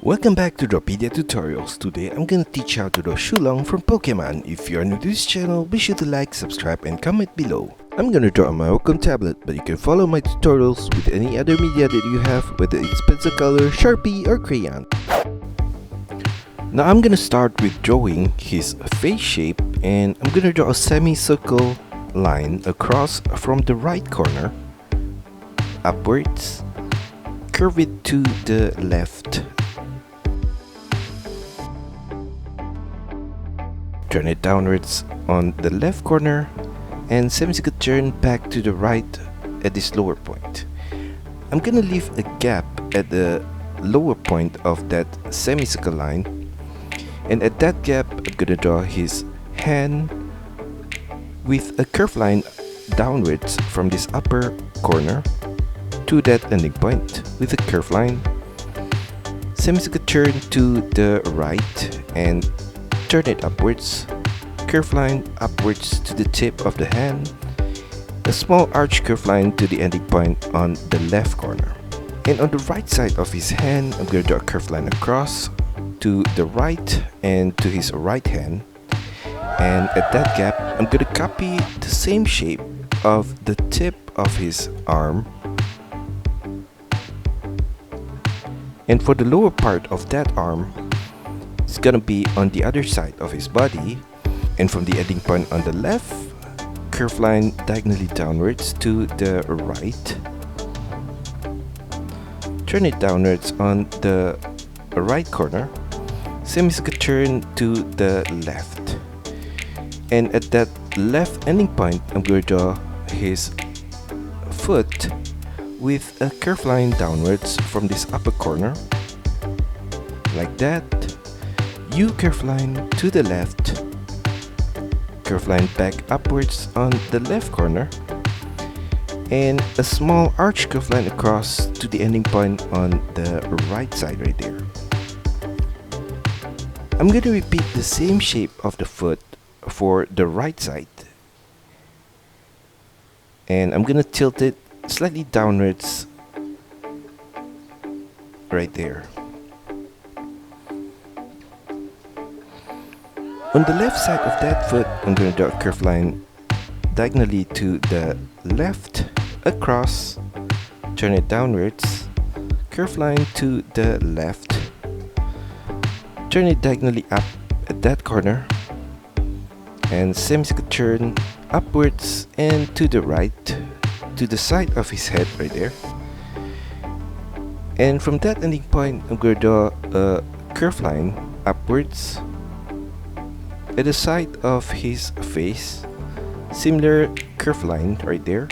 Welcome back to Drawpedia Tutorials. Today I'm gonna teach how to draw Shulong from Pokemon. If you are new to this channel, be sure to like, subscribe and comment below. I'm gonna draw on my Wacom tablet, but you can follow my tutorials with any other media that you have, whether it's pencil color, Sharpie or crayon. Now I'm gonna start with drawing his face shape, and I'm gonna draw a semicircle line across from the right corner upwards, curve it to the left, turn it downwards on the left corner, and semicircle turn back to the right at this lower point. I'm gonna leave a gap at the lower point of that semicircle line, and at that gap I'm gonna draw his hand with a curved line downwards from this upper corner to that ending point with a curved line, semicircle turn to the right and turn it upwards, curved line upwards to the tip of the hand, a small arch curved line to the ending point on the left corner. And on the right side of his hand, I'm going to draw a curved line across to the right and to his right hand. And at that gap, I'm going to copy the same shape of the tip of his arm. And for the lower part of that arm, it's gonna be on the other side of his body, and from the ending point on the left, curved line diagonally downwards to the right, turn it downwards on the right corner, semicircle turn to the left, and at that left ending point I'm going to draw his foot with a curved line downwards from this upper corner like that, U curved line to the left, curved line back upwards on the left corner, and a small arch curved line across to the ending point on the right side right there. I'm going to repeat the same shape of the foot for the right side, and I'm going to tilt it slightly downwards right there. On the left side of that foot, I'm going to draw a curved line diagonally to the left, across, turn it downwards, curved line to the left, turn it diagonally up at that corner, and semicircle turn upwards and to the right, to the side of his head right there. And from that ending point, I'm going to draw a curved line upwards at the side of his face, similar curved line right there.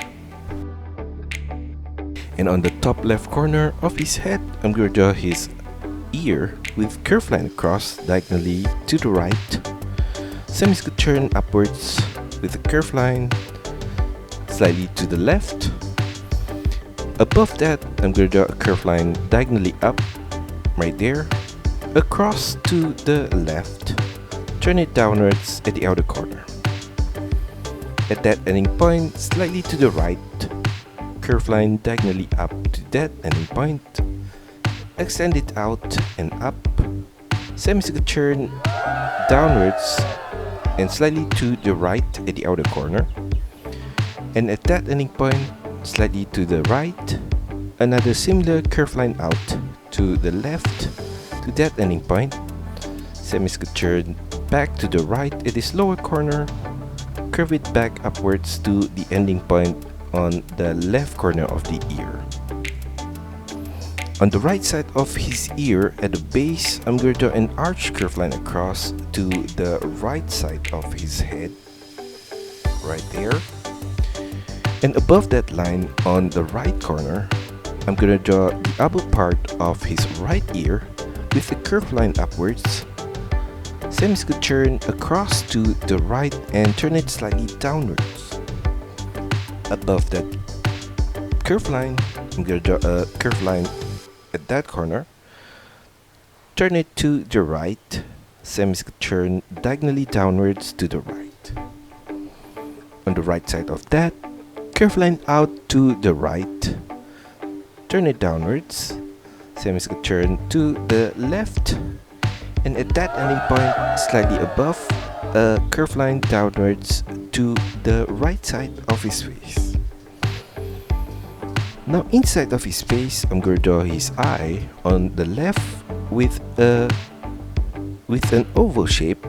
And on the top left corner of his head, I'm going to draw his ear with curved line across diagonally to the right, semicircle turn upwards with a curved line slightly to the left. Above that, I'm going to draw a curved line diagonally up right there, across to the left, turn it downwards at the outer corner. At that ending point, slightly to the right, curved line diagonally up to that ending point, extend it out and up, semicircle turn downwards and slightly to the right at the outer corner. And at that ending point, slightly to the right, another similar curved line out to the left to that ending point, semicircle turn back to the right at this lower corner, curve it back upwards to the ending point on the left corner of the ear. On the right side of his ear at the base, I'm going to draw an arch curved line across to the right side of his head right there. And above that line on the right corner, I'm going to draw the upper part of his right ear with a curved line upwards, semicircle turn across to the right and turn it slightly downwards. Above that curved line, I'm going to draw a curved line at that corner, turn it to the right, semicircle turn diagonally downwards to the right. On the right side of that, curved line out to the right, turn it downwards, Semicircle turn to the left, and at that ending point, slightly above, a curved line downwards to the right side of his face. Now inside of his face, I'm going to draw his eye on the left with an oval shape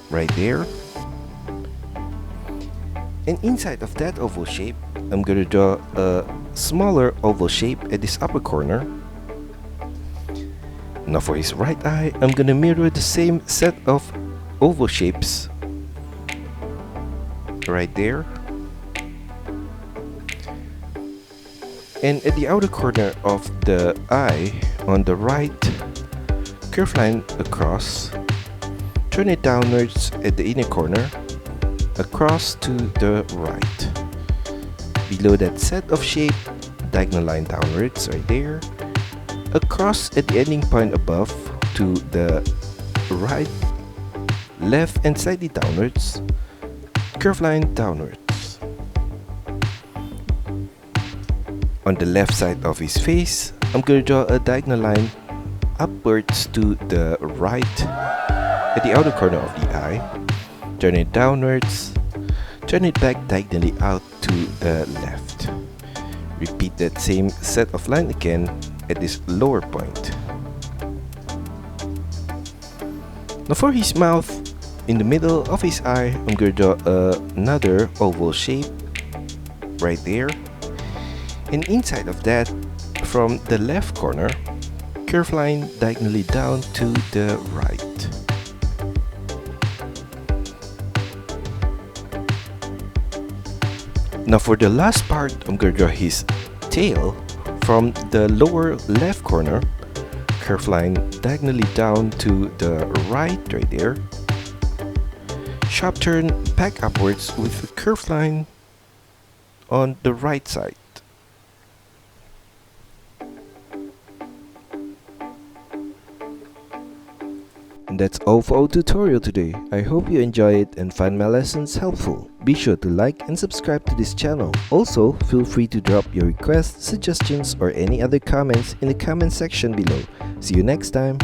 right there. And inside of that oval shape, I'm going to draw a smaller oval shape at this upper corner. Now for his right eye, I'm going to mirror the same set of oval shapes right there. And at the outer corner of the eye on the right, curved line across, turn it downwards at the inner corner, across to the right. Below that set of shape, diagonal line downwards right there, across at the ending point above to the right, left and slightly downwards, curved line downwards. On the left side of his face, I'm going to draw a diagonal line upwards to the right at the outer corner of the eye, turn it downwards, turn it back diagonally out to the left. Repeat that same set of line again at this lower point. Now for his mouth, in the middle of his eye, I'm going to draw another oval shape right there. And inside of that, from the left corner, curved line diagonally down to the right. Now for the last part, I'm going to draw his tail from the lower left corner, curved line diagonally down to the right there. Sharp turn back upwards with a curved line on the right side. And that's all for our tutorial today. I hope you enjoy it and find my lessons helpful. Be sure to like and subscribe to this channel. Also, feel free to drop your requests, suggestions or any other comments in the comment section below. See you next time!